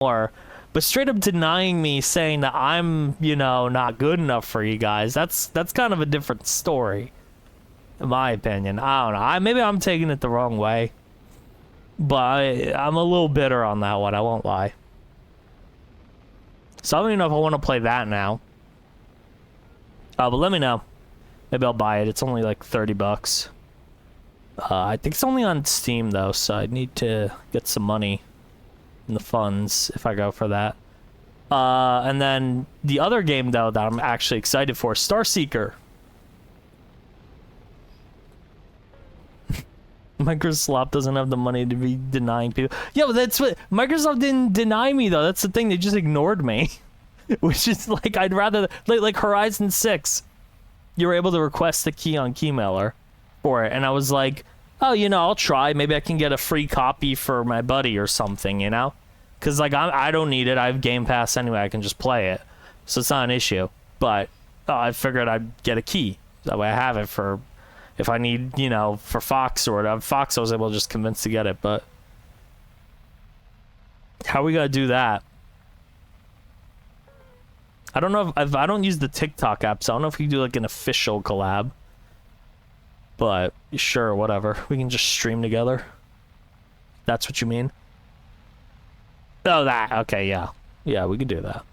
more, but straight up denying me, saying that I'm, you know, not good enough for you guys. That's kind of a different story, in my opinion. I don't know. Maybe I'm taking it the wrong way, but I'm a little bitter on that one. I won't lie. So I don't even know if I want to play that now. But let me know. Maybe I'll buy it. It's only like 30 bucks. I think it's only on Steam though, so I need to get some money in the funds if I go for that. And then the other game though that I'm actually excited for, Starseeker. Microsoft doesn't have the money to be denying people. Yeah, but that's what Microsoft didn't deny me though. That's the thing. They just ignored me, which is like I'd rather like Horizon 6. You were able to request a key on Keymailer for it, and I was like, oh, you know, I'll try. Maybe I can get a free copy for my buddy or something, you know? Because like I don't need it. I have Game Pass anyway. I can just play it, so it's not an issue. But I figured I'd get a key that way I have it for. If I need, you know, for Fox or whatever. Fox I was able to just convince to get it, but how are we gonna do that? I don't know if I don't use the TikTok app, so I don't know if we can do like an official collab. But sure, whatever. We can just stream together. That's what you mean? Oh, that. Okay, yeah. Yeah, we could do that.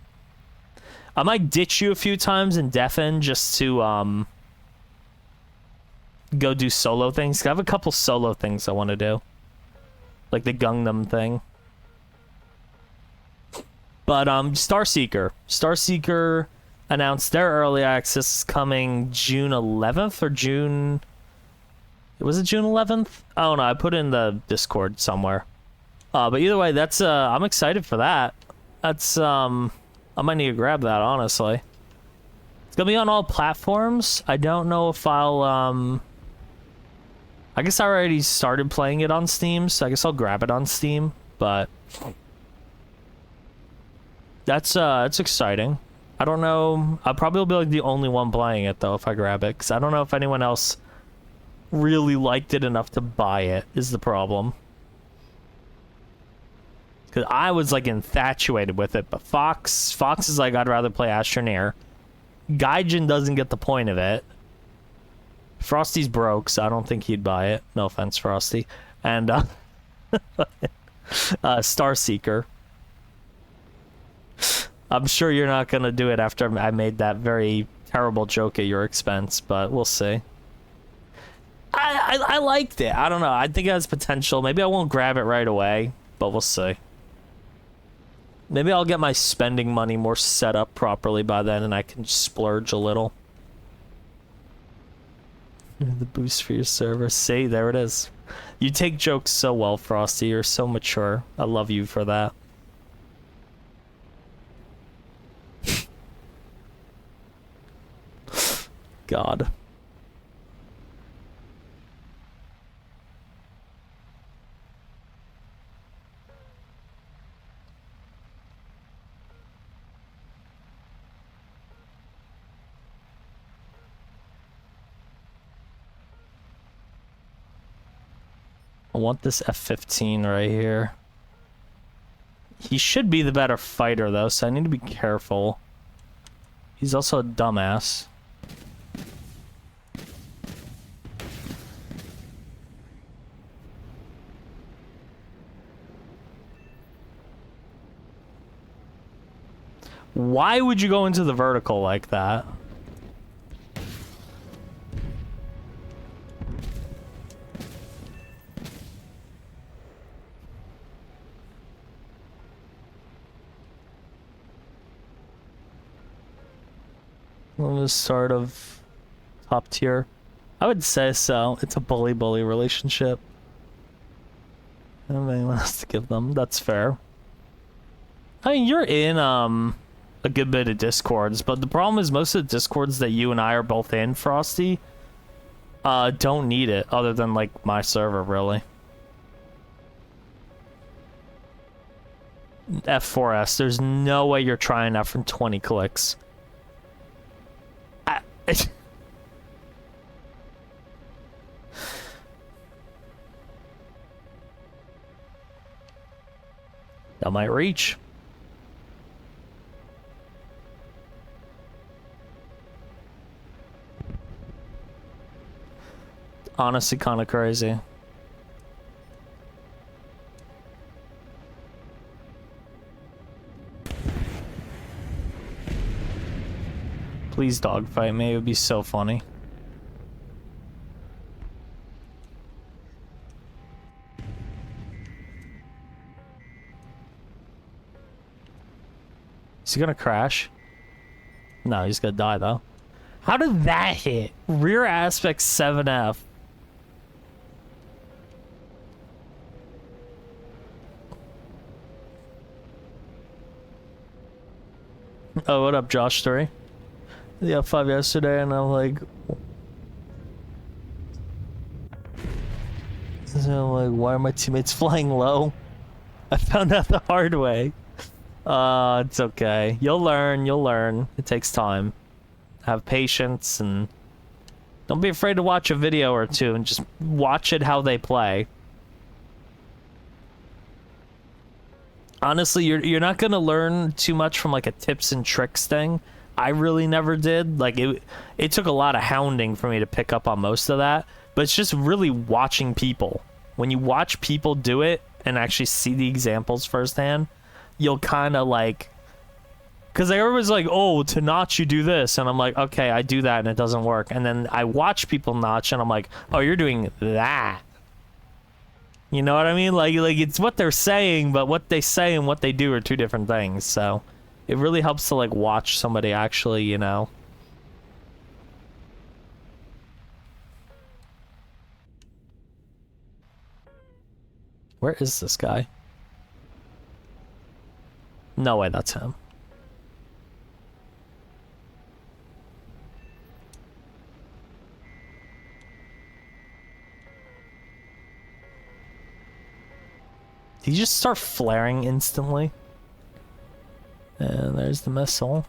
I might ditch you a few times in Deafen just to, go do solo things. I have a couple solo things I want to do, like the Gangnam thing. But Starseeker announced their early access is coming June 11th or June. Was it June 11th? I don't know. I put it in the Discord somewhere. But either way, that's I'm excited for that. That's I might need to grab that, honestly. It's gonna be on all platforms. I don't know if I'll I guess I already started playing it on Steam, so I guess I'll grab it on Steam, but that's it's exciting. I don't know. I'll probably be like the only one playing it though if I grab it, because I don't know if anyone else really liked it enough to buy it, is the problem. Because I was like infatuated with it, but Fox is like, I'd rather play Astroneer. Gaijin doesn't get the point of it. Frosty's broke, so I don't think he'd buy it. No offense, Frosty. And Starseeker. I'm sure you're not gonna do it after I made that very terrible joke at your expense, but we'll see. I liked it. I don't know. I think it has potential. Maybe I won't grab it right away, but we'll see. Maybe I'll get my spending money more set up properly by then, and I can splurge a little. The boost for your server. See, there it is. You take jokes so well, Frosty. You're so mature. I love you for that. God. I want this F-15 right here. He should be the better fighter, though, so I need to be careful. He's also a dumbass. Why would you go into the vertical like that? Well, the start of top tier. I would say so. It's a bully-bully relationship. I don't have anyone else to give them. That's fair. I mean, you're in a good bit of Discords, but the problem is most of the Discords that you and I are both in, Frosty, don't need it, other than, like, my server, really. F4S, there's no way you're trying that from 20 clicks. That might reach. Honestly, kind of crazy. Please dogfight me. It would be so funny. Is he gonna crash? No, he's gonna die though. How did that hit? Rear aspect 7F. Oh, what up, Josh Story? The F5 yesterday, and I'm like, why are my teammates flying low? I found out the hard way. It's okay. You'll learn. You'll learn. It takes time. Have patience, and don't be afraid to watch a video or two and just watch it how they play. Honestly, you're not gonna learn too much from like a tips and tricks thing. I really never did. Like it took a lot of hounding for me to pick up on most of that. But it's just really watching people. When you watch people do it and actually see the examples firsthand, you'll kind of like, because everyone's like, oh, to notch you do this, and I'm like, okay, I do that and it doesn't work. And then I watch people notch and I'm like, oh, you're doing that. You know what I mean? Like it's what they're saying, but what they say and what they do are two different things. So it really helps to like watch somebody actually, you know. Where is this guy? No way, that's him. Did he just start flaring instantly? And there's the missile.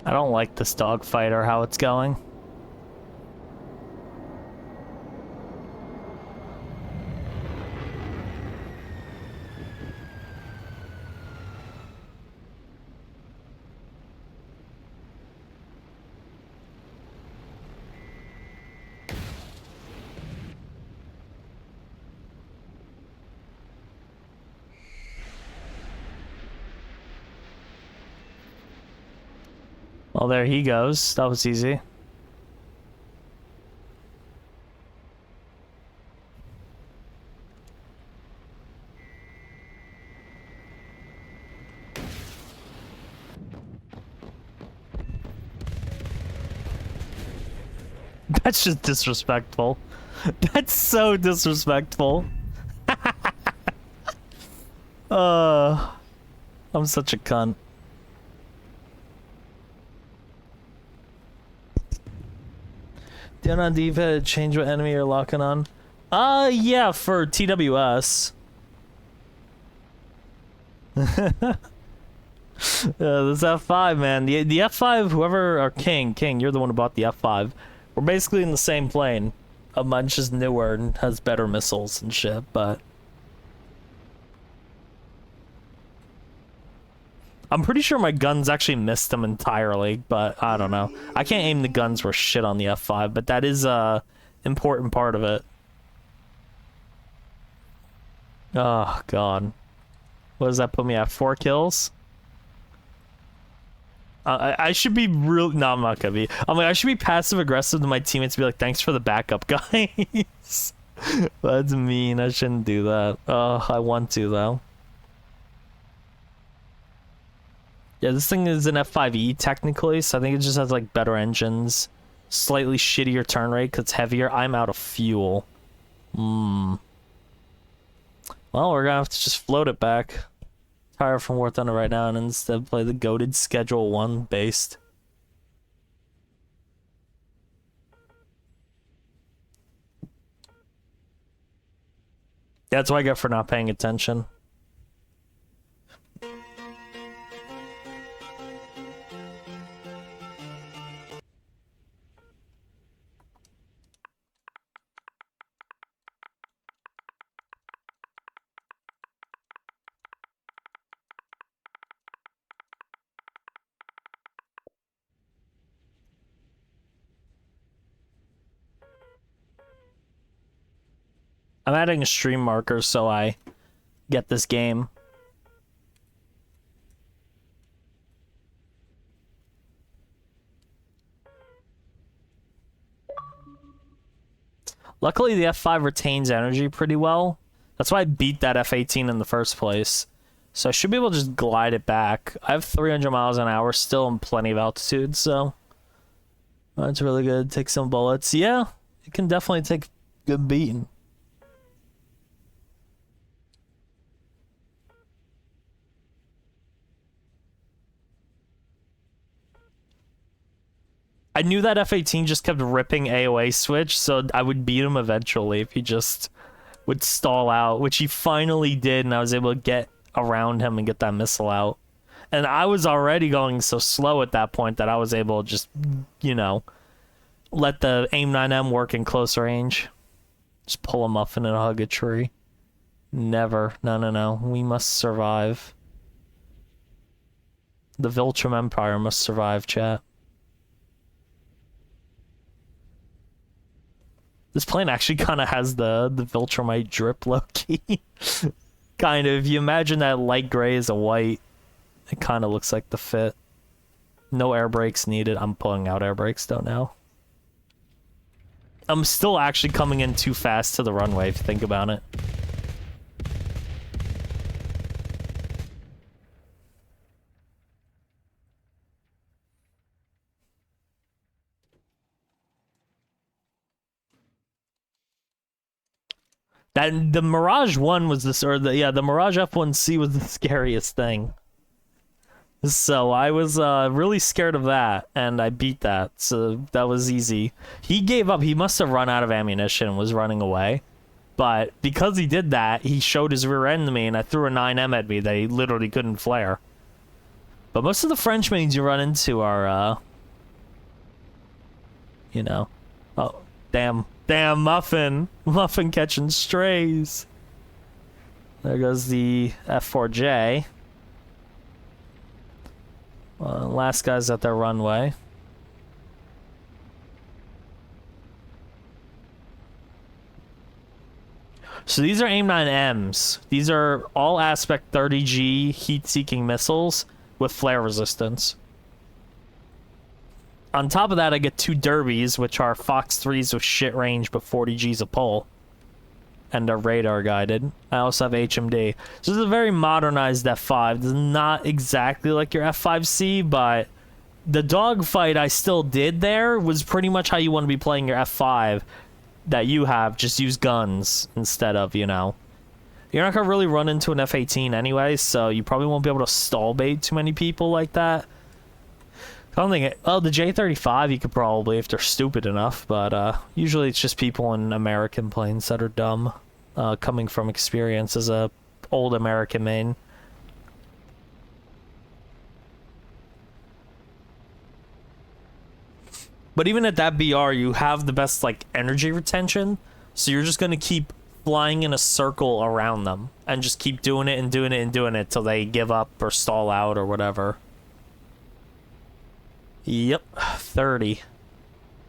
I don't like this dogfight or how it's going. Well, there he goes. That was easy. That's just disrespectful. That's so disrespectful. I'm such a cunt. Down on D-pad, change what enemy you're locking on. Yeah, for TWS. This F5, man. The F5, whoever, or King, you're the one who bought the F5. We're basically in the same plane. Mine's just newer and has better missiles and shit, but... I'm pretty sure my guns actually missed them entirely, but I don't know. I can't aim the guns worth shit on the F5, but that is a important part of it. Oh, God. What does that put me at? 4 kills? I should be real... No, I'm not gonna be. I'm like, I should be passive-aggressive to my teammates and be like, thanks for the backup, guys. That's mean. I shouldn't do that. Oh, I want to, though. Yeah, this thing is an F5E technically, so I think it just has like better engines, slightly shittier turn rate because it's heavier. I'm out of fuel. Well, we're gonna have to just float it back. Tire from War Thunder right now and instead play the goated Schedule 1 based. That's what I get for not paying attention. I'm adding a stream marker so I get this game. Luckily, the F5 retains energy pretty well. That's why I beat that F18 in the first place. So I should be able to just glide it back. I have 300 miles an hour still and plenty of altitude, so that's really good. Take some bullets. Yeah, it can definitely take good beating. I knew that F18 just kept ripping AoA switch, so I would beat him eventually if he just would stall out, which he finally did, and I was able to get around him and get that missile out. And I was already going so slow at that point that I was able to just, you know, let the AIM-9M work in close range. Just pull a muffin and hug a tree. Never. No. We must survive. The Viltrum Empire must survive, chat. This plane actually kind of has the Viltrumite drip low-key. Kind of. You imagine that light gray is a white. It kind of looks like the fit. No air brakes needed. I'm pulling out air brakes though now. I'm still actually coming in too fast to the runway if you think about it. That the Mirage 1 was this, or the Mirage F1C was the scariest thing. So I was really scared of that, and I beat that, so that was easy. He gave up. He must have run out of ammunition and was running away. But because he did that, he showed his rear end to me, and I threw a 9M at me that he literally couldn't flare. But most of the French mains you run into are, you know... Oh, damn. Damn, Muffin. Muffin catching strays. There goes the F4J. Last guy's at their runway. So these are AIM-9Ms. These are all aspect 30G heat-seeking missiles with flare resistance. On top of that, I get 2 Derbies, which are Fox 3s with shit range but 40 Gs a pull. And are radar guided. I also have HMD. So this is a very modernized F5. It's not exactly like your F5C, but the dogfight I still did there was pretty much how you want to be playing your F5 that you have. Just use guns instead of, you know. You're not going to really run into an F18 anyway, so you probably won't be able to stall bait too many people like that. I don't think the J-35 you could probably if they're stupid enough, but usually it's just people in American planes that are dumb, coming from experience as a old American main. But even at that BR, you have the best like energy retention, so you're just gonna keep flying in a circle around them and just keep doing it and doing it and doing it till they give up or stall out or whatever. Yep, 30.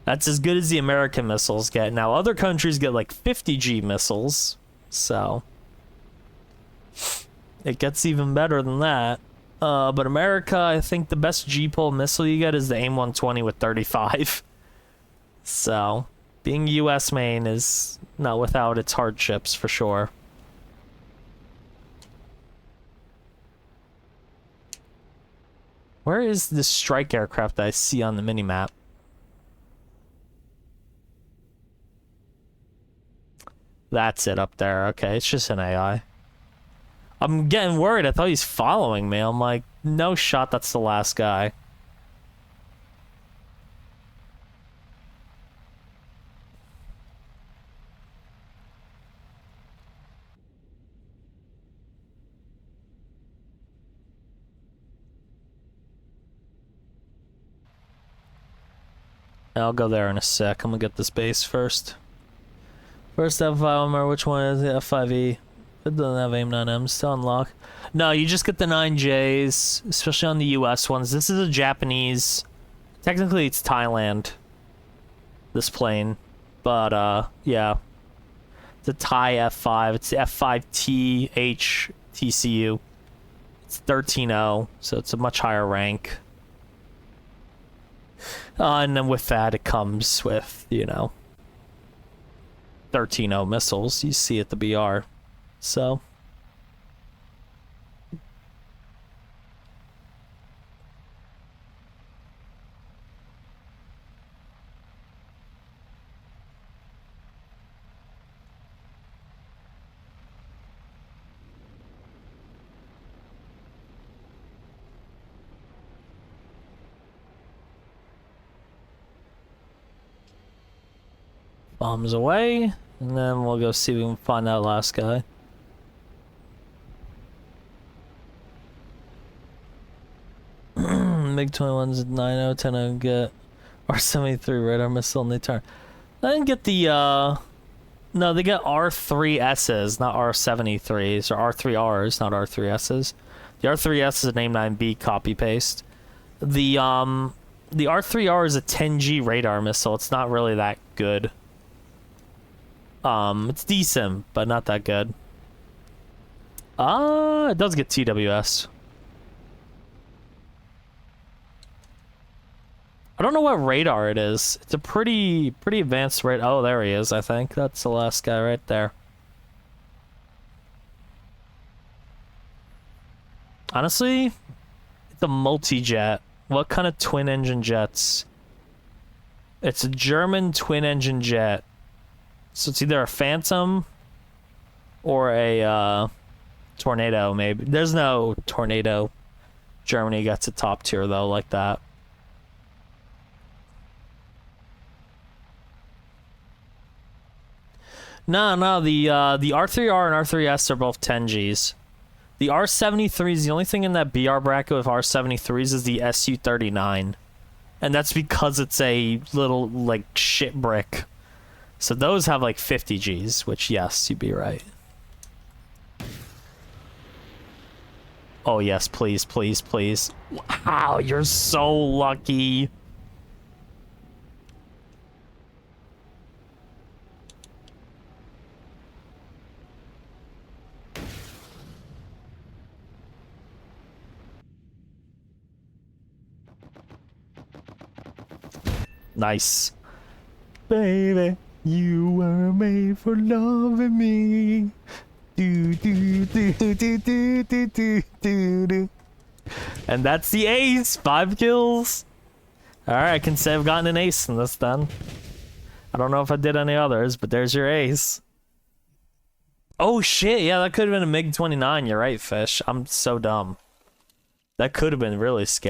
That's as good as the American missiles get. Now, other countries get like 50G missiles, so it gets even better than that. But America, I think the best G-pole missile you get is the AIM-120 with 35. So, being US main is not without its hardships for sure. Where is this strike aircraft that I see on the minimap? That's it up there. Okay, it's just an AI. I'm getting worried. I thought he's following me. I'm like, no shot that's the last guy. I'll go there in a sec. I'm gonna get this base first. First F5, I don't remember which one is it, F5E. It doesn't have AIM-9Ms to unlock. No, you just get the 9Js, especially on the US ones. This is a Japanese... Technically, it's Thailand. This plane. But, yeah. It's a Thai F5. It's the F5TH TCU. It's 13-0, so it's a much higher rank. And then with that, it comes with, you know, 13-0 missiles. You see at the BR. So... bombs away, and then we'll go see if we can find that last guy. MiG-21's 9-0, 10-0 get R-73 radar missile and they turn. I didn't get the, no, they get R3Ss, not R73s, or R3Rs, not R3Ss. The R3S is an AIM-9B copy-paste. The R3R is a 10G radar missile. It's not really that good. It's decent, but not that good. It does get TWS. I don't know what radar it is. It's a pretty advanced radar. Oh, there he is, I think. That's the last guy right there. Honestly, it's a multi-jet. What kind of twin-engine jets? It's a German twin-engine jet. So it's either a Phantom or a Tornado, maybe. There's no Tornado. Germany gets a top tier, though, like that. No, the R3R and R3S are both 10Gs. The R73s, the only thing in that BR bracket with R73s is the Su-39. And that's because it's a little, like, shit brick. So those have, like, 50 Gs, which, yes, you'd be right. Oh, yes, please, please, please. Wow, you're so lucky. Nice. Baby, you were made for loving me. Do, do, do, do, do, do, do, do, do. And that's the ace. 5 kills. Alright, I can say I've gotten an ace in this then. I don't know if I did any others, but there's your ace. Oh shit, yeah, that could have been a MiG-29. You're right, Fish. I'm so dumb. That could have been really scary.